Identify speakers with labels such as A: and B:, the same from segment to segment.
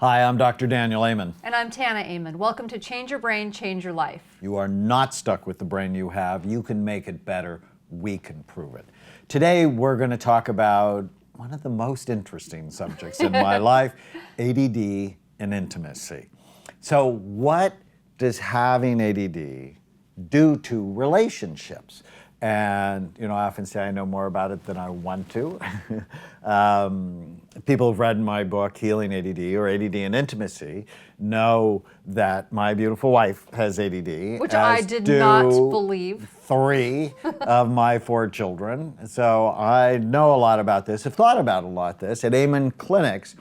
A: Hi, I'm Dr. Daniel Amen.
B: And I'm Tana Amen. Welcome to Change Your Brain, Change Your Life.
A: You are not stuck with the brain you have. You can make it better. We can prove it. Today, we're going to talk about one of the most interesting subjects in my life, ADD and intimacy. So what does having ADD do to relationships? And, I often say I know more about it than I want to. People who've read my book, Healing ADD, or ADD and Intimacy, know that my beautiful wife has ADD.
B: Which I did not believe.
A: 3 of my 4 children. So I know a lot about this, have thought about a lot of this at Amen Clinics.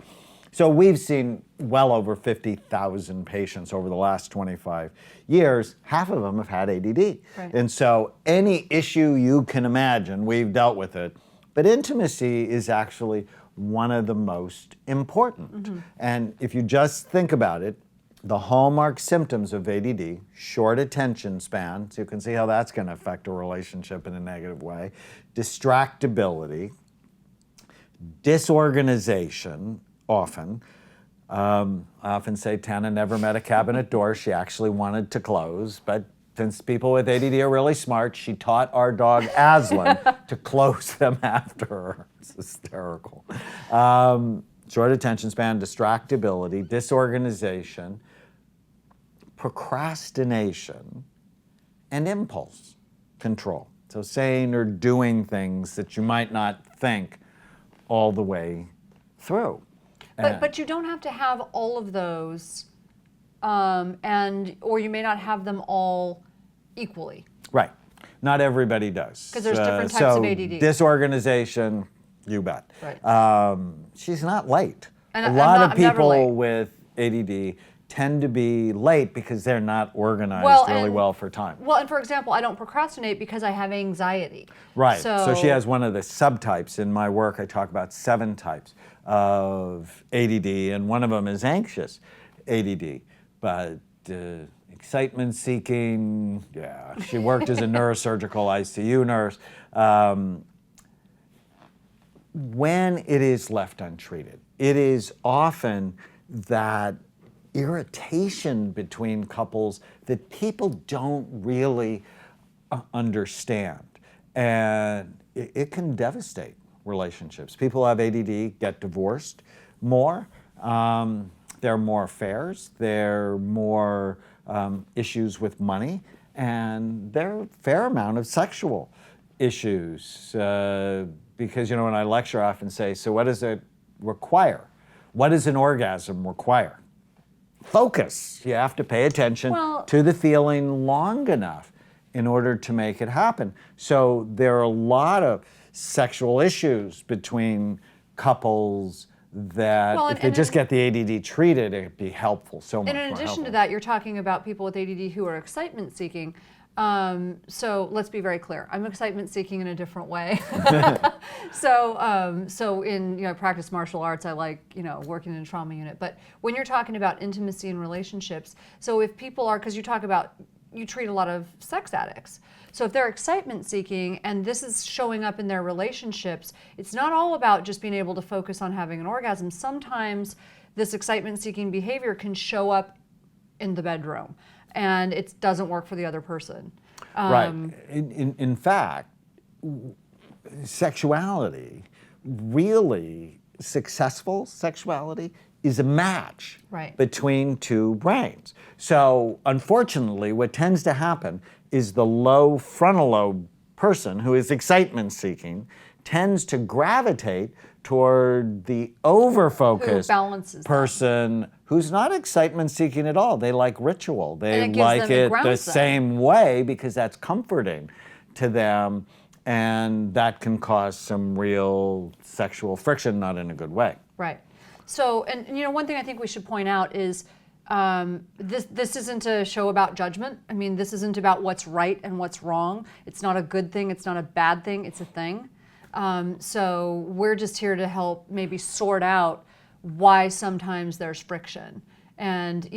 A: So we've seen well over 50,000 patients over the last 25 years. Half of them have had ADD.
B: Right.
A: And so any issue you can imagine, we've dealt with it. But intimacy is actually one of the most important. Mm-hmm. And if you just think about it, the hallmark symptoms of ADD, short attention span, so you can see how that's going to affect a relationship in a negative way, distractibility, disorganization, often. I often say Tana never met a cabinet door she actually wanted to close, but since people with ADD are really smart, she taught our dog Aslan to close them after her. It's hysterical. Short attention span, distractibility, disorganization, procrastination, and impulse control. So saying or doing things that you might not think all the way through.
B: But you don't have to have all of those, or you may not have them all equally.
A: Right. Not everybody does.
B: Because there's different types of ADD.
A: Disorganization, you bet.
B: Right.
A: She's not late.
B: And
A: a lot of people with ADD tend to be late because they're not organized really well for time.
B: Well, and for example, I don't procrastinate because I have anxiety.
A: Right. So she has one of the subtypes. In my work, I talk about 7 types of ADD, and one of them is anxious ADD. But excitement seeking, yeah, she worked as a neurosurgical ICU nurse. When it is left untreated, it is often that irritation between couples that people don't really understand. And it can devastate relationships. People who have ADD get divorced more. There are more affairs. There are more issues with money. And there are a fair amount of sexual issues. Because, when I lecture, I often say, so what does it require? What does an orgasm require? Focus. You have to pay attention to the feeling long enough in order to make it happen. So there are a lot of sexual issues between couples that if they just get the ADD treated, it'd be helpful, so much more helpful.
B: In addition to that, you're talking about people with ADD who are excitement seeking. So let's be very clear. I'm excitement seeking in a different way. So in I practice martial arts. I like working in a trauma unit. But when you're talking about intimacy and relationships, so if people are, because you treat a lot of sex addicts. So if they're excitement seeking and this is showing up in their relationships, it's not all about just being able to focus on having an orgasm. Sometimes this excitement seeking behavior can show up in the bedroom, and it doesn't work for the other person.
A: Right. In fact, sexuality, really successful sexuality, is a match between 2 brains. So unfortunately, what tends to happen is the low frontal lobe person who is excitement seeking tends to gravitate toward the over-focused person who's not excitement seeking at all. They like ritual. They like it the same way because that's comforting to them, and that can cause some real sexual friction, not in a good way.
B: Right. So, and one thing I think we should point out is this isn't a show about judgment. I mean, this isn't about what's right and what's wrong. It's not a good thing. It's not a bad thing. It's a thing. So we're just here to help maybe sort out why sometimes there's friction. And,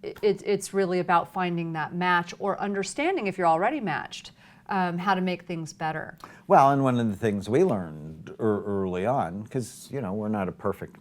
B: it's really about finding that match or understanding if you're already matched, how to make things better.
A: Well, and one of the things we learned early on, because, we're not a perfect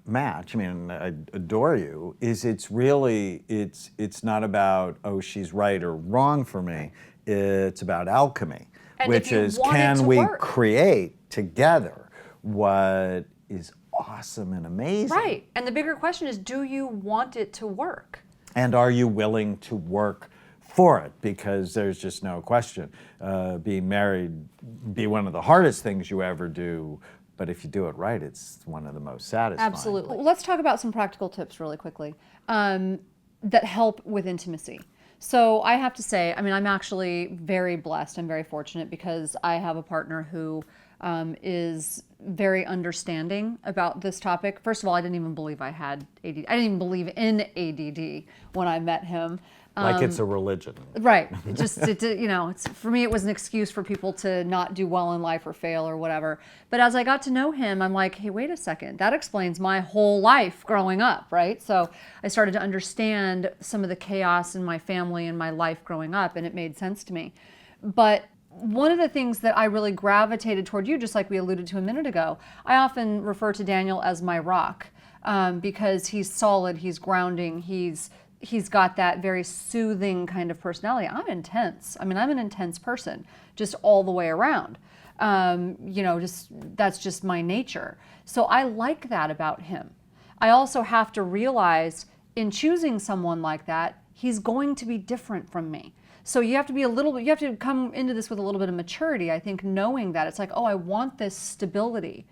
A: match, I mean, I adore you, is it's really, it's not about, oh, she's right or wrong for me. It's about alchemy,
B: And
A: which
B: if you
A: is,
B: want it
A: can
B: to
A: we
B: work.
A: create together what is awesome and amazing?
B: Right. And the bigger question is, do you want it to work?
A: And are you willing to work for it? Because there's just no question. Being married be one of the hardest things you ever do, but if you do it right, it's one of the most satisfying.
B: Absolutely. Let's talk about some practical tips really quickly that help with intimacy. So I have to say, I mean, I'm actually very blessed. I'm very fortunate because I have a partner who is very understanding about this topic. First of all, I didn't even believe I had ADD. I didn't even believe in ADD when I met him.
A: Like it's a religion.
B: Right. It's, for me, it was an excuse for people to not do well in life or fail or whatever. But as I got to know him, I'm like, hey, wait a second. That explains my whole life growing up, right? So I started to understand some of the chaos in my family and my life growing up, and it made sense to me. But one of the things that I really gravitated toward you, just like we alluded to a minute ago, I often refer to Daniel as my rock because he's solid, he's grounding, he's got that very soothing kind of personality. I'm intense. I mean, I'm an intense person, just all the way around. That's just my nature. So I like that about him. I also have to realize in choosing someone like that, he's going to be different from me. So you have to come into this with a little bit of maturity, I think, knowing that it's like, oh, I want this stability.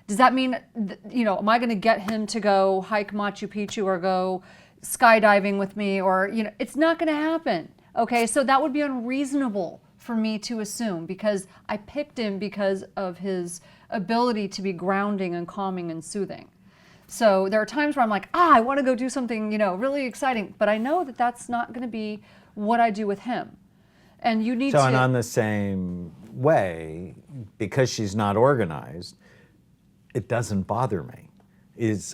B: Does that mean, am I going to get him to go hike Machu Picchu or go skydiving with me, or it's not going to happen. Okay, so that would be unreasonable for me to assume because I picked him because of his ability to be grounding and calming and soothing. So there are times where I'm like, I want to go do something, really exciting, but I know that that's not going to be what I do with him. And you need to.
A: So, and on the same way, because she's not organized, it doesn't bother me.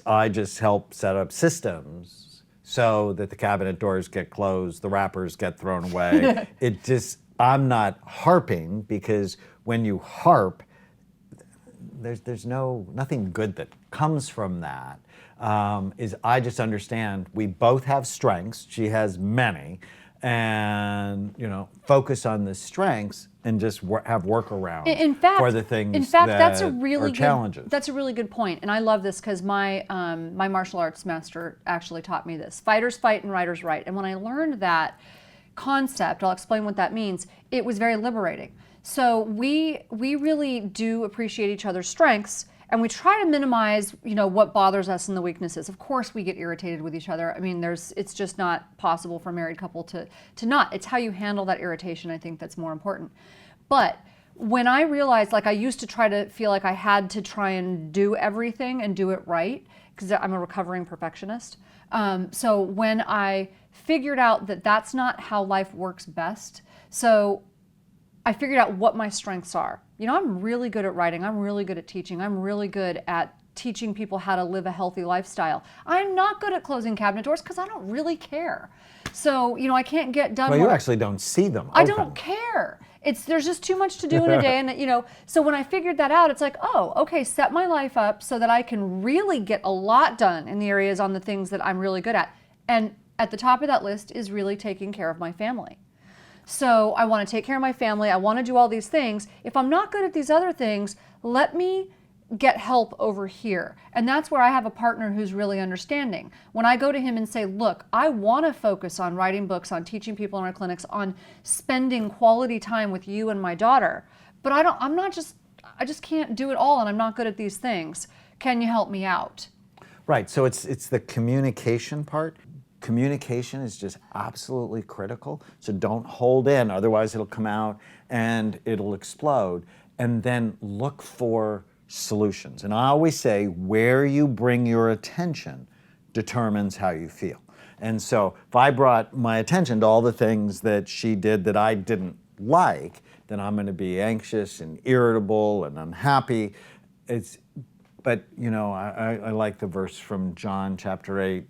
A: I just help set up systems so that the cabinet doors get closed, the wrappers get thrown away. I'm not harping, because when you harp, there's nothing good that comes from that. I just understand we both have strengths. She has many, and focus on the strengths and just have workarounds for the things that are challenges.
B: That's a really good point, and I love this because my martial arts master actually taught me this: fighters fight and writers write. And when I learned that concept, I'll explain what that means. It was very liberating. So we really do appreciate each other's strengths, and we try to minimize, what bothers us and the weaknesses. Of course, we get irritated with each other. I mean, it's just not possible for a married couple to not. It's how you handle that irritation, I think, that's more important. But when I realized, I used to try to feel like I had to try and do everything and do it right, because I'm a recovering perfectionist. So when I figured out that that's not how life works best, so I figured out what my strengths are. I'm really good at writing. I'm really good at teaching. I'm really good at teaching people how to live a healthy lifestyle. I'm not good at closing cabinet doors because I don't really care. So, I can't get done.
A: Well, you actually don't see them open.
B: I don't care. There's just too much to do in a day. And, so when I figured that out, it's like, oh, okay, set my life up so that I can really get a lot done in the areas on the things that I'm really good at. And at the top of that list is really taking care of my family. So I want to take care of my family. I want to do all these things. If I'm not good at these other things, let me get help over here. And that's where I have a partner who's really understanding. When I go to him and say, look, I want to focus on writing books, on teaching people in our clinics, on spending quality time with you and my daughter, but I just can't do it all, and I'm not good at these things. Can you help me out?
A: Right, so it's the communication part. Communication is just absolutely critical. So don't hold in, otherwise it'll come out and it'll explode. And then look for solutions. And I always say, where you bring your attention determines how you feel. And so if I brought my attention to all the things that she did that I didn't like, then I'm going to be anxious and irritable and unhappy. But I like the verse from John chapter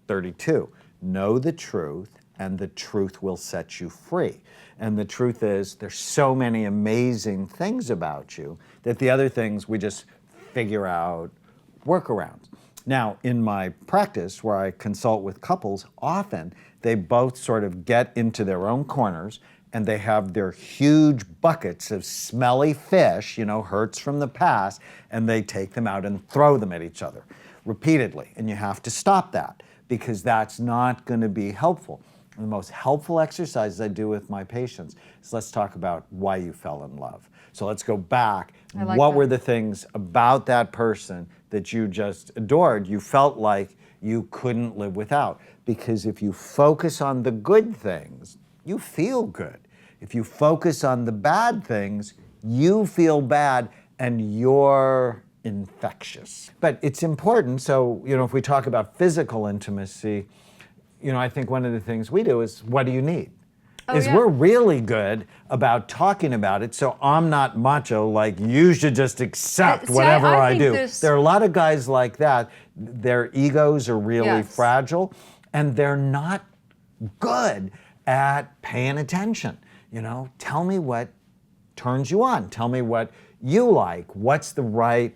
A: 8:32. Know the truth, and the truth will set you free. And the truth is, there's so many amazing things about you that the other things we just figure out workarounds. Now, in my practice where I consult with couples, often they both sort of get into their own corners and they have their huge buckets of smelly fish, hurts from the past, and they take them out and throw them at each other repeatedly. And you have to stop that because that's not going to be helpful. The most helpful exercises I do with my patients is let's talk about why you fell in love. So let's go back. What were the things about that person that you just adored, you felt like you couldn't live without? Because if you focus on the good things, you feel good. If you focus on the bad things, you feel bad and you're infectious. But it's important, so if we talk about physical intimacy, I think one of the things we do is, what do you need? We're really good about talking about it, so I'm not macho, like you should just accept whatever I do. There are a lot of guys like that. Their egos are really fragile, and they're not good at paying attention. Tell me what turns you on. Tell me what you like. What's the right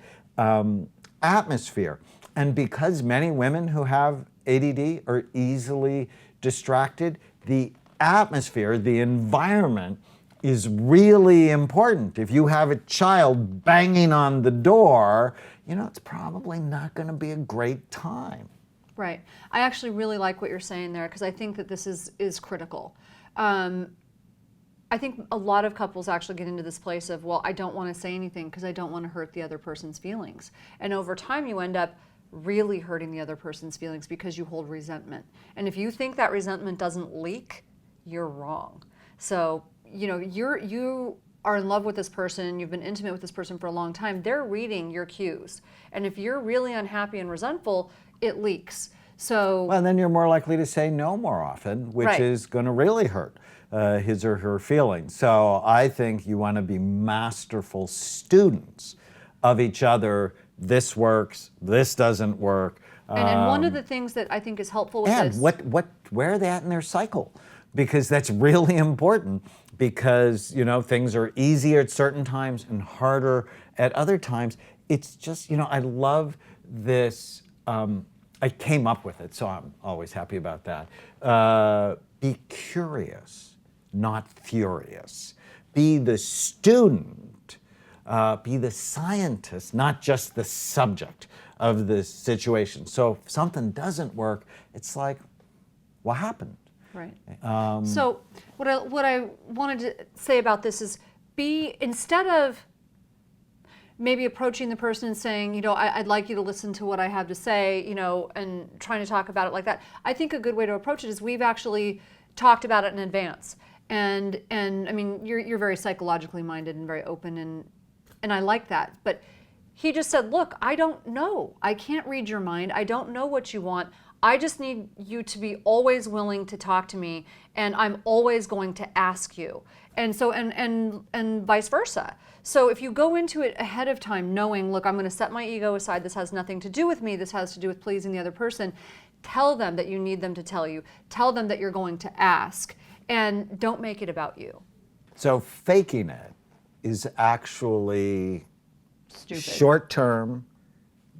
A: atmosphere? And because many women who have ADD are easily distracted, the atmosphere, the environment is really important. If you have a child banging on the door, it's probably not going to be a great time.
B: Right. I actually really like what you're saying there because I think that this is critical. I think a lot of couples actually get into this place of, well, I don't want to say anything because I don't want to hurt the other person's feelings. And over time you end up really hurting the other person's feelings because you hold resentment. And if you think that resentment doesn't leak, you're wrong. So, you are in love with this person, you've been intimate with this person for a long time, they're reading your cues. And if you're really unhappy and resentful, it leaks. So,
A: well, then you're more likely to say no more often, which is going to really hurt his or her feelings. So I think you want to be masterful students of each other. This works, this doesn't work.
B: And one of the things that I think is helpful with this...
A: And where are they at in their cycle? Because that's really important, because things are easier at certain times and harder at other times. It's just, I love this, I came up with it, so I'm always happy about that. Be curious, not furious. Be the student, be the scientist, not just the subject of the situation. So if something doesn't work, it's like, what happened?
B: Right. So what I wanted to say about this is, instead of maybe approaching the person and saying, I'd like you to listen to what I have to say, and trying to talk about it like that. I think a good way to approach it is we've actually talked about it in advance. And I mean, you're very psychologically minded and very open, and I like that. But he just said, look, I don't know. I can't read your mind. I don't know what you want. I just need you to be always willing to talk to me, and I'm always going to ask you. And so, and vice versa. So if you go into it ahead of time knowing, look, I'm going to set my ego aside. This has nothing to do with me. This has to do with pleasing the other person. Tell them that you need them to tell you. Tell them that you're going to ask, and don't make it about you.
A: So faking it is actually
B: stupid.
A: Short term,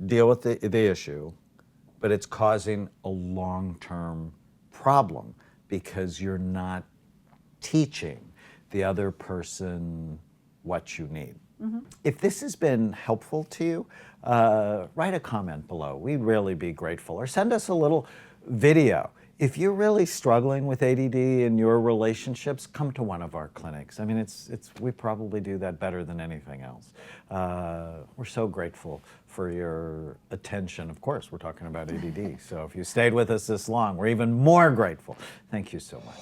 A: deal with the issue, but it's causing a long-term problem because you're not teaching the other person what you need. Mm-hmm. If this has been helpful to you, write a comment below. We'd really be grateful. Or send us a little video. If you're really struggling with ADD in your relationships, come to one of our clinics. I mean, we probably do that better than anything else. We're so grateful for your attention. Of course, we're talking about ADD. So if you stayed with us this long, we're even more grateful. Thank you so much.